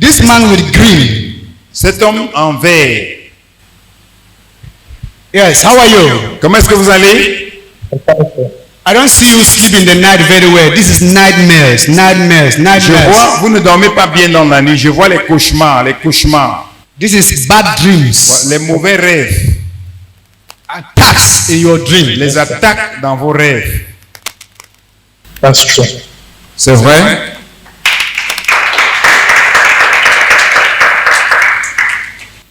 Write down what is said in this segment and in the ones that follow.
This man with green. Cet homme en vert. Yes, how are you? Comment est-ce que vous allez? I don't see you sleep in the night very well. This is nightmares. Je vois, vous ne dormez pas bien dans la nuit. Je vois les cauchemars. This is bad dreams. Les mauvais rêves. Attacks in your dream. Les attaques dans vos rêves. That's true. C'est vrai?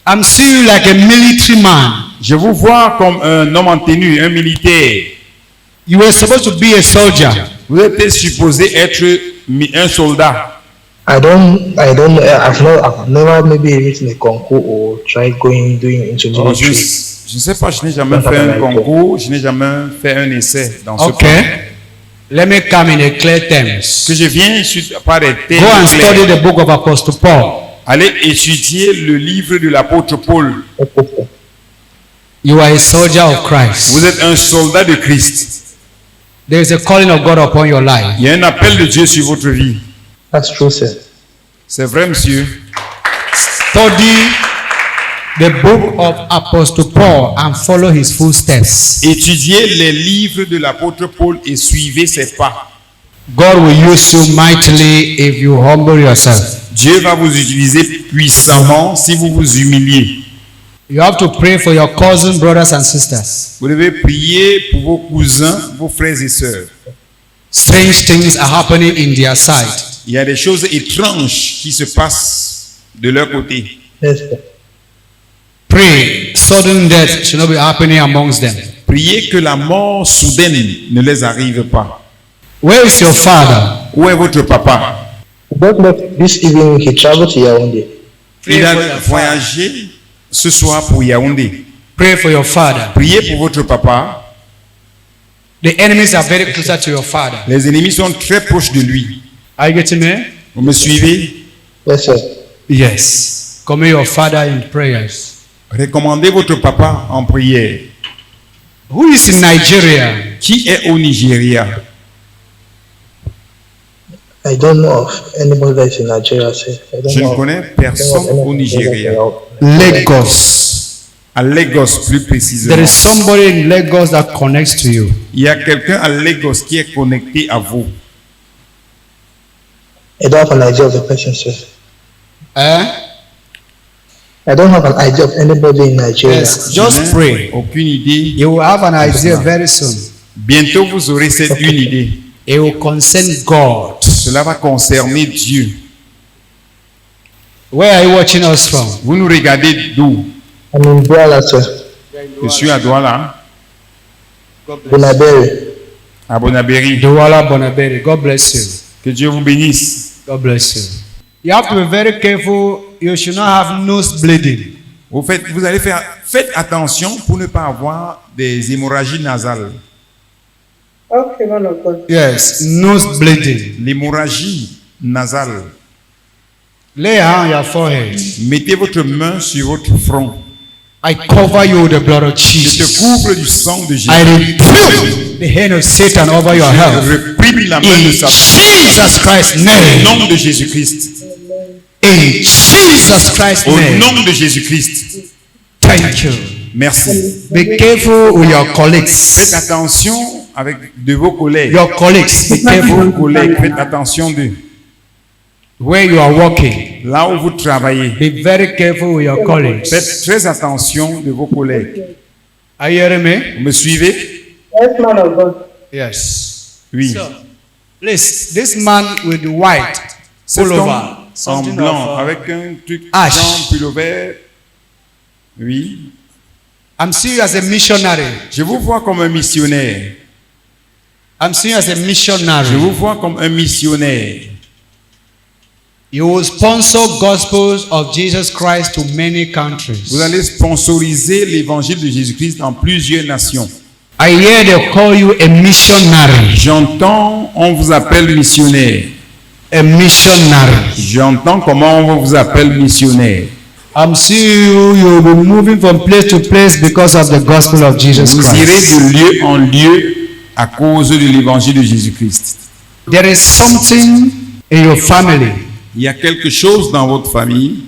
I'm seeing you like a military man. Je vous vois comme un homme en tenue, un militaire. You were supposed to be a soldier. Vous êtes supposé être un soldat. I don't know. I've never maybe written a concours or tried doing into military. Je ne sais pas, je n'ai jamais fait un concours, je n'ai jamais fait un essai dans ce Okay. Let me come in a clear terms. Que je viens par des thèmes Go and clairs. study the book of Apostle Paul. Allez étudier le livre de l'apôtre Paul. You are a soldier of Christ. Vous êtes un soldat de Christ. There is a calling of God upon your life. Il y a un appel de Dieu sur votre vie. That's true, sir. C'est vrai, monsieur. Study the book of Apostle Paul and follow his footsteps. Étudiez les livres de l'apôtre Paul et suivez ses pas. God will use you mightily if you humble yourself. Dieu va vous utiliser puissamment si vous vous humiliez. You have to pray for your cousins, brothers and sisters. Vous devez prier pour vos cousins, vos frères et sœurs. Strange things are happening in their side. Il y a des choses étranges qui se passent de leur côté. Yes, sir. Pray, sudden death should not be happening amongst them. Priez que la mort soudaine ne les arrive pas. Where is your father? Où est votre papa? But this evening he traveled to Yaoundé. Il a voyagé ce soir pour Yaoundé. Pray for your father. Priez pour votre papa. The enemies are very closer to your father. Les ennemis sont très proches de lui. Are you getting me? Vous me suivez? Yes, sir. Yes. Commit your father in prayers. Recommandez votre papa en prière. Who is in Nigeria? Qui est au Nigeria? I don't know of anybody that is in Nigeria, sir. I don't Je know ne of connais personne au Nigeria. Lagos. À Lagos plus There précisément. is somebody in Lagos that connects to you. Il y a quelqu'un à Lagos qui est connecté à vous. I don't have an idea of the person, sir. Eh? I don't have an idea of anybody in Nigeria. Yes. Just pray. Aucune idée. You will have an idea very soon. Bientôt vous aurez cette une idée. It will concern God. Cela va concerner Dieu. Where are you watching us from? Vous nous regardez d'où? I'm in Douala, sir. Je suis à Douala, Bunaberi. à Bonabéry. Douala Bonaberi. God bless you. Que Dieu vous bénisse. God bless you. You have to be very careful. You should not have nose bleeding. Faites attention pour ne pas avoir des hémorragies nasales. Okay, man of God. Yes, nose bleeding. L'hémorragie nasale. Lay a hand on your forehead. Mettez votre main sur votre front. I cover you with the blood of Je te Jesus. couvre du sang de Jésus. I rebuke the hand of Satan over your Je health. réprime la main de In Satan. Jesus Christ's Au name. nom de Jésus-Christ. In Jesus Christ's Au name. nom de Jésus-Christ. Thank you. Merci. Be careful with your Faites colleagues. attention avec de vos collègues. Your colleagues. Be Vos careful collègues, faites attention d'eux. where you are working. Là où vous travaillez, Be very careful with your colleagues. faites très attention de vos collègues. Are you hearing me? Vous me suivez? Yes, man of God. Yes. Oui. Please, this man with the white Cet homme pullover, en something blanc, of, avec un truc ash. blanc, pullover. Oui. I'm seeing you as a missionary. Je vous vois comme un missionnaire. I'm seeing you as a Je missionary. vous vois comme un missionnaire. You will sponsor gospels of Jesus Christ to many countries. Vous allez sponsoriser l'évangile de Jésus-Christ dans plusieurs nations. I hear they call you a missionary. J'entends, on vous appelle missionnaire. A missionary. J'entends comment on vous appelle missionnaire. I'm seeing you'll be moving from place to place because of the gospel of Jesus Vous irez Christ. de lieu en lieu à cause de l'évangile de Jésus-Christ. There is something in your family. Il y a quelque chose dans votre famille.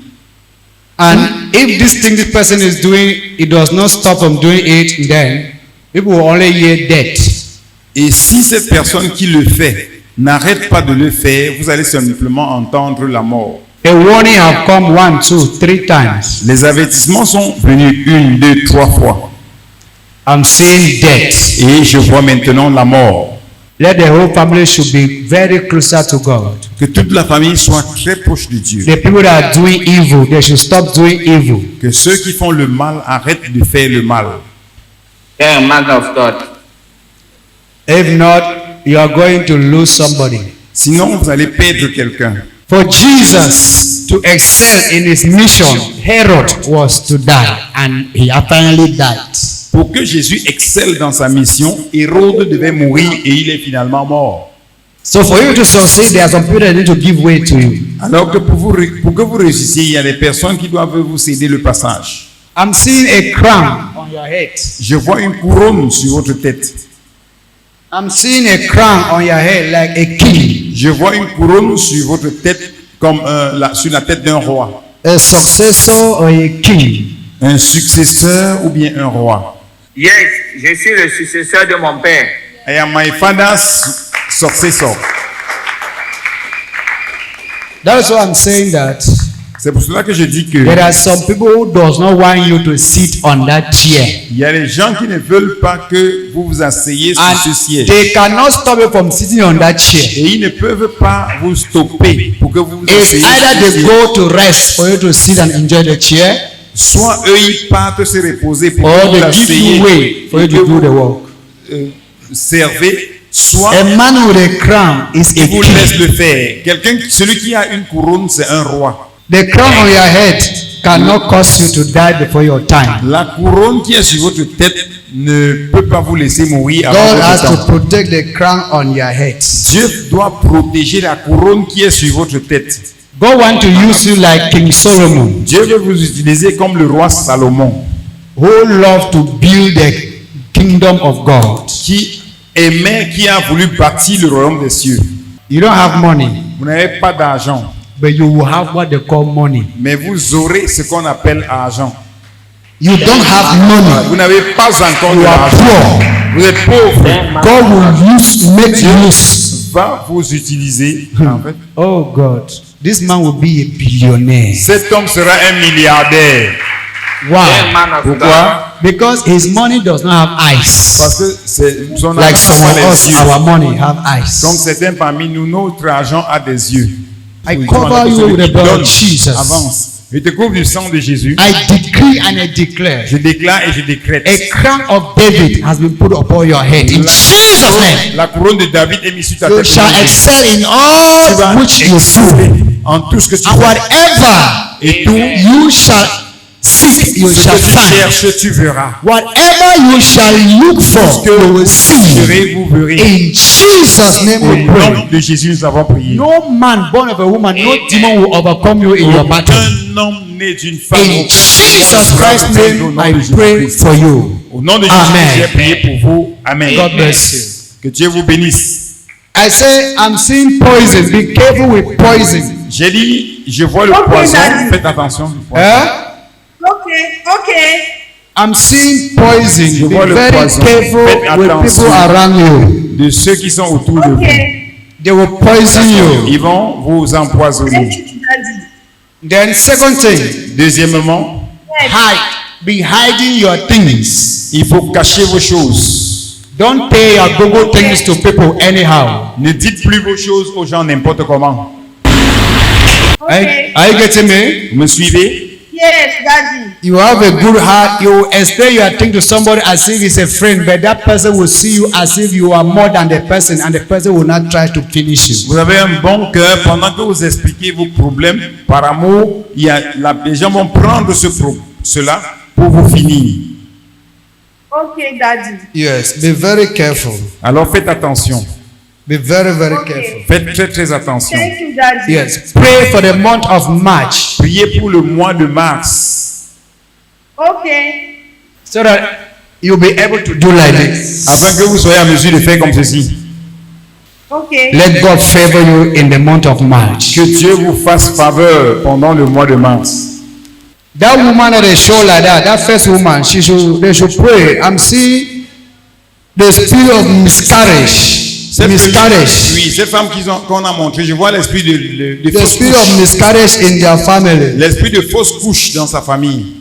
And if this thing this person is doing, it does not stop from doing it, then people will only hear death. Et si cette personne qui le fait n'arrête pas de le faire, vous allez simplement entendre la mort. A warning have come 1, 2, 3 times. Les avertissements sont venus 1, 2, 3 fois. I'm seeing death. Et je vois maintenant la mort. Let the whole family should be very closer to God. Que toute la famille soit très proche de Dieu. The people that are doing evil, they should stop doing evil. Que ceux qui font le mal arrêtent de faire le mal. Yeah, man of God. If not, you are going to lose somebody. Sinon, vous allez perdre quelqu'un. For Jesus to excel in his mission, Herod was to die, and he apparently died. Pour que Jésus excelle dans sa mission, Hérode devait mourir et il est finalement mort. So for you to succeed, there are some people that need to give way to you. Alors que pour que vous réussissiez, il y a des personnes qui doivent vous céder le passage. I'm seeing a crown on your head. Je vois une couronne sur votre tête. I'm seeing a crown on your head like a king. Je vois une couronne sur votre tête comme sur la tête d'un roi. A successor or a king. Un successeur ou bien un roi. Yes, je suis le successeur de mon père. I am my father's successor. That's why I'm saying that C'est pour cela que je dis que there are some people who does not want you to sit on that chair. il y a des gens qui ne veulent pas que vous vous asseyez sur ce And siège. they cannot stop you from sitting on that chair. Et ils ne peuvent pas vous stopper pour que vous vous It's asseyez either sur they ce siège. go to rest for you to sit and enjoy the chair, Soit eux ils partent se reposer pour que or vous they give asseyez you way for you et que to do the vous work. servez, soit A man with a crown is a ils vous laissent king. le faire. Celui qui a une couronne, c'est un roi. The crown on your head cannot cause you to die before your time. La couronne qui est sur votre tête ne peut pas vous laisser mourir avant God has votre to temps. protect the crown on your head. Dieu doit protéger la couronne qui est sur votre tête. God wants to use you like King Solomon, Dieu veut vous utiliser comme le roi Salomon, who loved to build the kingdom of God. qui a voulu bâtir le royaume des cieux. You don't have money, Vous n'avez pas d'argent, but you will have what they call money. mais vous aurez ce qu'on appelle argent. You don't have money. Vous n'avez pas encore de You are l'argent. poor. Vous êtes pauvre. God will make use. Va vous utiliser. En fait, Oh God, this man will be a billionaire. cet homme sera un milliardaire. Yeah, Why? man of God. Pourquoi? Because his money does not have eyes. Parce que son Like argent some a of les us, yeux. our money have eyes. Comme certains parmi nous, notre argent a des yeux. I cover you with the blood of Jesus. Avance. Je te couvre du sang de Jésus. I decree and I declare. Je déclare et je décrète. A crown of David has been put upon your head in Jesus' name. La couronne de David est mise sur ta You tête. shall excel in Tu all vas which you do, exceller en tout ce que tu and fais. whatever Et tout you shall seek, you ce shall que tu find. cherches, tu verras. Whatever you shall look for, you will Vous see. verrez, vous verrez. In Jesus' name Au we pray. nom de Jésus, nous avons prié. No man born of a woman, no demon will overcome you in your battle. Aucun homme né d'une femme. In Jesus Christ's name, I pray for you. Au nom de Jésus, Amen. j'ai prié pour vous. Amen. God bless you. Que Dieu vous bénisse. I say, I'm seeing poison. Be careful with poison. J'ai dit, je vois le poison. Faites attention du poison. Okay. I'm seeing poison. Je Be vois le very poison. careful Faites with attention. people around you. De ceux qui sont autour de vous. They will poison you. Ils vont vous empoisonner. Then second thing, Deuxièmement, hide. Be hiding your things. il faut cacher vos choses. Don't pay your Google things to people anyhow. Ne dites plus vos choses aux gens n'importe comment. Are you getting me? Vous me suivez? Yes, Daddy. You have a good heart. You will explain your thing to somebody as if it's a friend, but that person will see you as if you are more than the person, and the person will not try to finish you. Vous avez un bon cœur. Pendant que vous expliquez vos problèmes, par amour, les gens vont prendre cela pour vous finir. Okay, Daddy. Yes, be very careful. Alors faites attention. Be very, very Okay. careful. Faites très très attention. Thank you, Daddy. Yes, pray for the month of March Priez pour le mois de mars, Okay. so that you'll be able to do like this. afin que vous soyez en mesure de faire comme ceci. Okay. Let God favor you in the month of March. Que Dieu vous fasse faveur pendant le mois de mars. That woman at the show like that first woman, they should pray. I'm seeing the spirit of miscarriage. Miscarriage. Oui, cette femme qu'on a montré, je vois l'esprit de The fausse spirit of couche. miscarriage in their family. L'esprit de fausse couche dans sa famille.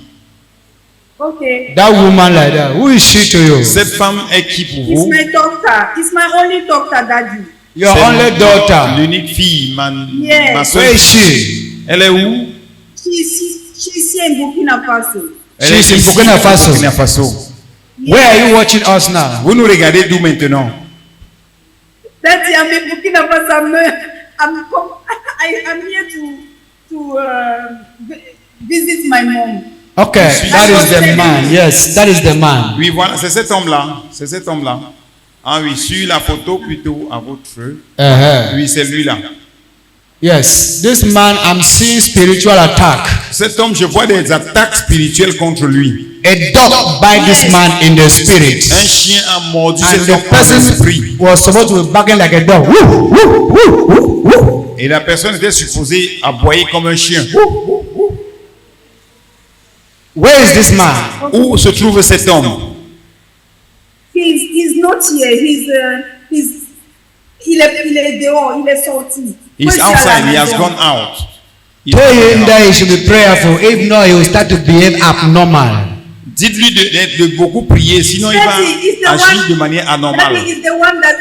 Okay. That woman like that. Who is she to you? Cette femme est qui pour It's vous? my daughter. It's my only daughter, Daddy. Your C'est only daughter. l'unique fille, Yes. ma soeur. Where is she? Elle est où? She's here in Burkina Faso. Elle est She's in ici, Burkina Faso. Burkina Faso. Where are you watching us now? Vous nous regardez d'où maintenant? Daddy, I'm in Burkina Faso. I'm here to visit my mom. Okay, that is the man. Yes, that is the man. Oui, voilà, c'est cet homme-là. C'est cet homme-là. Ah oui, sur la photo plutôt à votre feu. Oui, c'est lui-là. Yes, this man, I'm seeing spiritual attack. Cet homme, je vois des attaques spirituelles contre lui. A dog bite this man in the spirit. Un chien a mordu And cet the homme par l'esprit. person was supposed to be barking like a dog. Woo, woo, woo, woo, woo. Et la personne était supposée aboyer comme un chien. Where is this man? Où se trouve cet homme? He's not here. Il est dehors. Il est sorti. He's Moi, je suis à la outside. He has maison. gone out. He Tell has him gone that out. he should be prayerful. If not, he will start to behave abnormal. Dites-lui de beaucoup prier, sinon il Daddy is the va agir one- de manière anormale. Daddy is the one that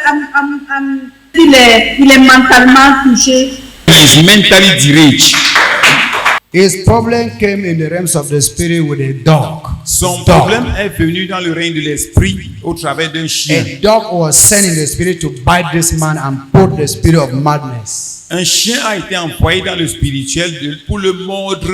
il est mentalement touché. He is mentally deranged. His problem came in the realms of the spirit with a dog. Son Dog. problème est venu dans le règne de l'esprit au travers d'un chien. A dog was sent in the spirit to bite this man and put the spirit of madness. Un chien a été envoyé dans le spirituel pour le mordre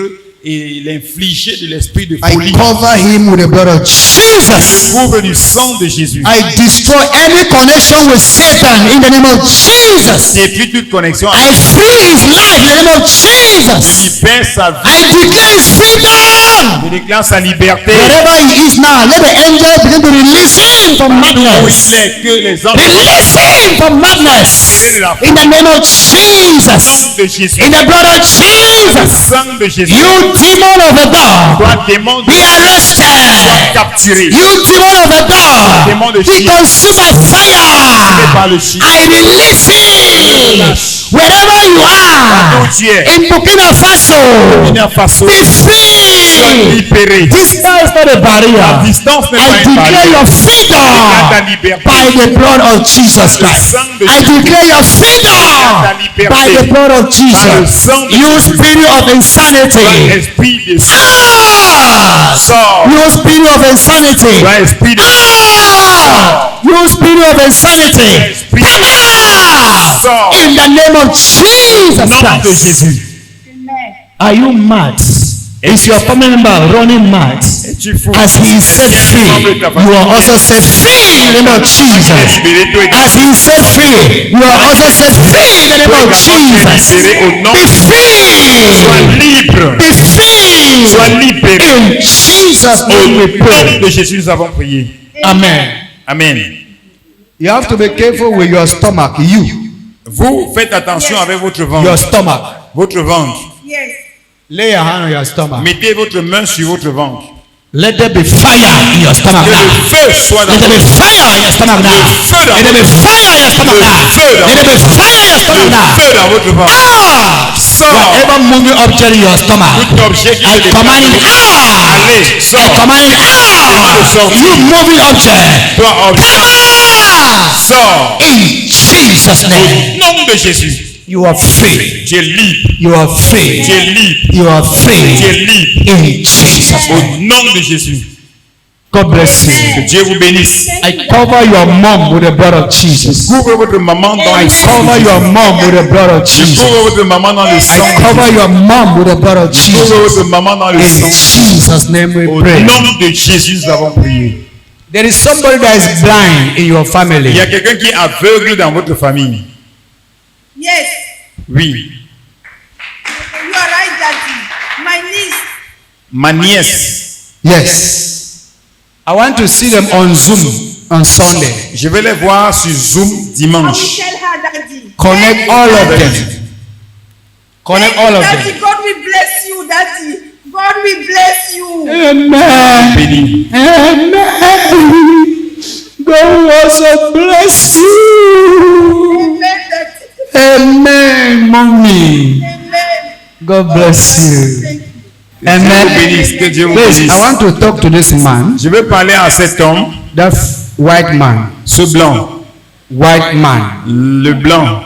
et l'infliger de l'esprit de I folie. cover him with the blood of Le Jesus. couvre du sang de Jésus. I destroy any connection with Satan in the name of Jesus. Détruis toute connexion I avec free his life in the name of Je Jesus. libère sa vie. I declare his freedom. Je déclare sa liberté. Wherever he is now, let the angel begin to release him from Où madness. il est, que les anges Release him from madness. In the name of Jesus. de Jésus. In the blood of Le Jesus. sang de Jésus. You demon of a dog, Toi, démon de be arrested. capturé. You demon of a Démon de dog, be chien. consumed by fire. Par le chien. I release him. Wherever you are, tu es. in Burkina Faso, Burkina Faso. be free. Libéré. Distance not a La barrier. distance n'est I pas une declare barrière. your Regarde ta freedom liberté. by the blood of Jesus Christ. I declare your freedom by the blood of Jesus. You spirit of insanity. Esprit de Ah! sort. You spirit of insanity. Toi, esprit de Ah! You spirit of insanity. Come out! sort. In the name of Jesus Nom de Christ. Jésus. Amen. Are you mad? Is your family member running mad? Tu fous. As he is set free, you are also set free in the name of Jesus. As he is set free, you are also set free in the name of Jesus. Be free. Sois libre. Be free. Sois libéré. In Jesus' name we Au nom pray. de Jésus, nous avons prié. Amen. Amen. You have to be careful with your stomach. You. Vous faites attention avec votre Your ventre. stomach. Votre ventre. Yes. Lay your hand on your stomach. Mettez votre main sur votre ventre. Let there be fire in your stomach Que now. le feu soit dans Let there be votre fire in your stomach now. Let there be fire in your stomach now. Let there be fire in your stomach now. feu dans votre ventre. Out! Sors. Whatever moving object in your stomach, Tout objet qui I se command it déplace. out. Allez, I sors. command it out. You moving object, Toi, objet, come out. sors. In Jesus' name, Au nom de Jésus. you are free. Tu es libre. You are free. Tu es libre. You are Tu es free. libre. In Jesus' Au name. nom de Jésus. God bless you. Que Dieu vous bénisse. I cover your mom with the blood of Jesus. Couvre votre maman dans le sang. Cover your mom with the blood of Jesus. Couvre votre maman dans le sang. I cover your mom with the blood of Couvre Jesus. votre maman dans le In sang. Jesus' name we Au pray. nom de Jésus, nous avons prié. There is somebody that is blind in your Il family. y a quelqu'un qui est aveugle dans votre famille. Yes. Oui. You are right, Daddy. My niece. Ma nièce. Yes. I want to see them on Zoom. on Sunday. Je vais les voir sur Zoom I will dimanche. tell her, Daddy. Connect all of them. Connect all of Daddy, them. God will bless you, Daddy. God will bless you. Amen. Béni. Amen. God also bless you. Amen, Daddy. Amen, mommy. Amen. God bless you. Thank you. Que Dieu vous bénisse. Amen. Que Dieu vous Please, bénisse. I want to talk to this man, Je veux parler à cet homme, that white man, ce blanc, white man. le blanc.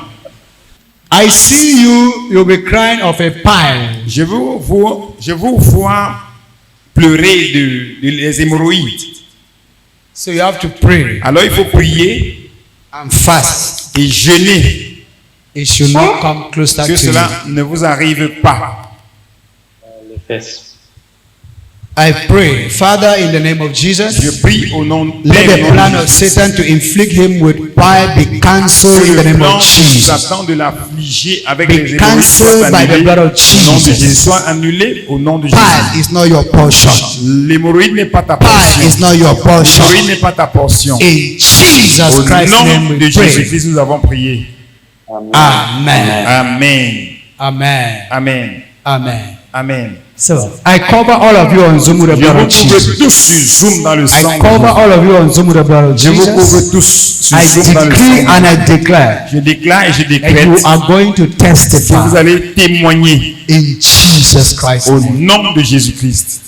I see you, you'll be crying of a pile. Je vous vois pleurer de les hémorroïdes. So you have to pray Alors il faut prier and fast. et jeûner It should not come closer que to cela you. ne vous arrive pas. I pray, Father, in the name of Jesus, Je prie au nom let the Père, plan nom of de Jésus. Satan to inflict him with fire be cancelled Que in the le name plan of de Jesus. Satan de l'affliger avec Be les hémorroïdes cancelled soit by the annulé blood of au nom de Jesus. Jésus. Soit annulé au nom de Pile Jésus. is not your portion. L'hémorroïde n'est pas ta Pile portion. is not your portion. L'hémorroïde n'est pas ta portion. In Jesus Au Christ's name nom de we pray. Jésus-Christ, nous avons prié. Amen. Amen. Amen. Amen. Amen. Amen. So I cover all of you on Zoom with the Je blood vous of couvre Jesus. tous sur Zoom dans le sang. I cover all of you on Zoom with the blood of Je vous couvre Jesus. tous sur I Zoom dans le decree sang. and I declare Je déclare et je that décrète you are going to que vous testify allez témoigner in Jesus Christ's au name. nom de Jésus-Christ.